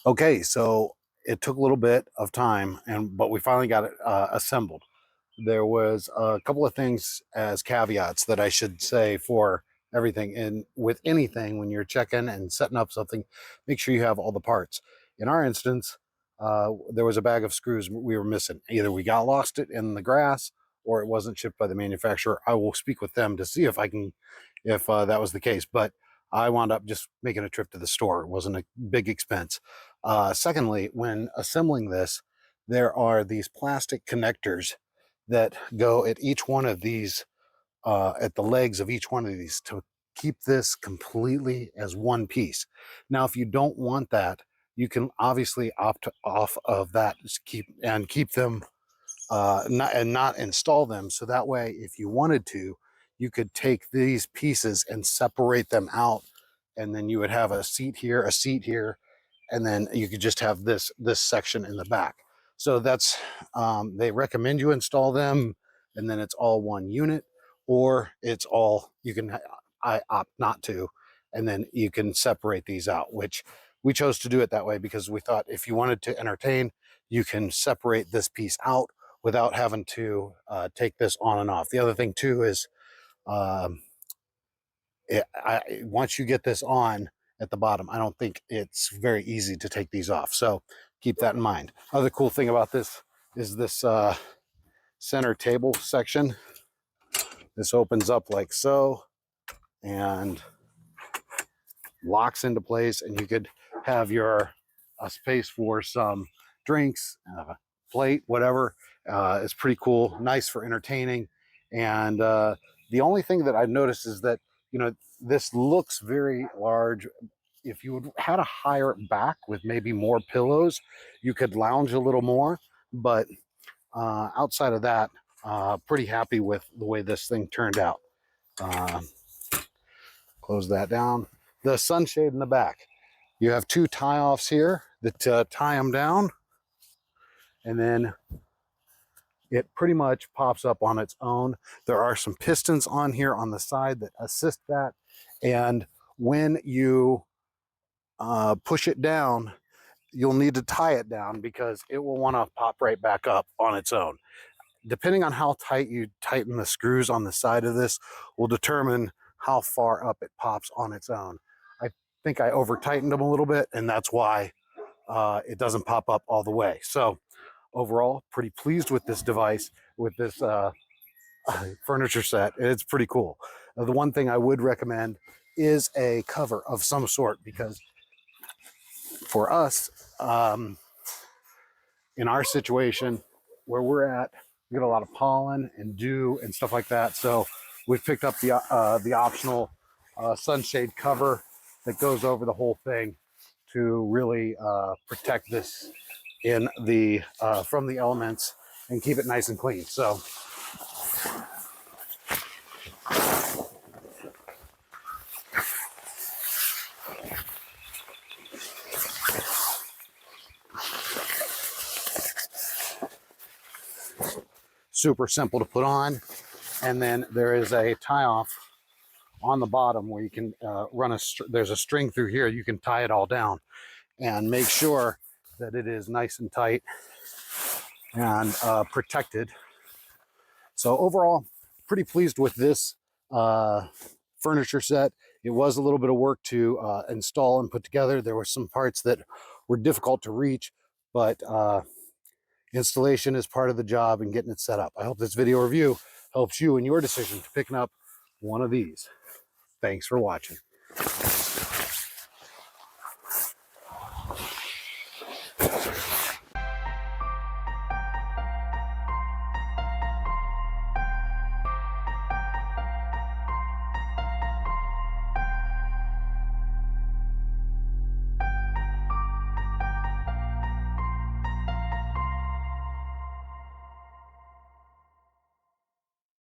Okay, so it took a little bit of time, but we finally got it assembled. There was a couple of things as caveats that I should say for everything. And with anything, when you're checking and setting up something, make sure you have all the parts. In our instance, there was a bag of screws we were missing. Either we got lost it in the grass, or it wasn't shipped by the manufacturer. I will speak with them to see if I can, if that was the case. But I wound up just making a trip to the store. It wasn't a big expense. Secondly, when assembling this, there are these plastic connectors that go at each one of these, at the legs of each one of these to keep this completely as one piece. Now, if you don't want that, you can obviously opt off of that, keep them not install them. So that way, if you wanted to, you could take these pieces and separate them out, and then you would have a seat here, and then you could just have this section in the back. So that's they recommend you install them, and then it's all one unit, or it's all you can. I opt not to, and then you can separate these out, which we chose to do it that way because we thought if you wanted to entertain, you can separate this piece out without having to take this on and off. The other thing too is um, once you get this on at the bottom, I don't think it's very easy to take these off. So keep that in mind. Other cool thing about this is this center table section. This opens up like so and locks into place, and you could have your space for some drinks, plate, whatever. It's pretty cool, nice for entertaining. And the only thing that I've noticed is that, this looks very large. If you had to hire it back with maybe more pillows, you could lounge a little more. But outside of that, pretty happy with the way this thing turned out. Close that down. The sunshade in the back. You have two tie-offs here that tie them down, and then it pretty much pops up on its own. There are some pistons on here on the side that assist that, and when you push it down, you'll need to tie it down because it will want to pop right back up on its own. Depending on how tight you tighten the screws on the side of this will determine how far up it pops on its own. I think I over tightened them a little bit, and that's why it doesn't pop up all the way. So overall, pretty pleased with this device, with this furniture set. It's pretty cool. The one thing I would recommend is a cover of some sort, because for us, in our situation where we're at, we get a lot of pollen and dew and stuff like that. So we've picked up the optional sunshade cover that goes over the whole thing to really protect this in the from the elements and keep it nice and clean. So super simple to put on. And then there is a tie off on the bottom where you can run there's a string through here. You can tie it all down and make sure that it is nice and tight and protected. So overall, pretty pleased with this furniture set. It was a little bit of work to install and put together. There were some parts that were difficult to reach, but installation is part of the job and getting it set up. I hope this video review helps you in your decision to picking up one of these. Thanks for watching.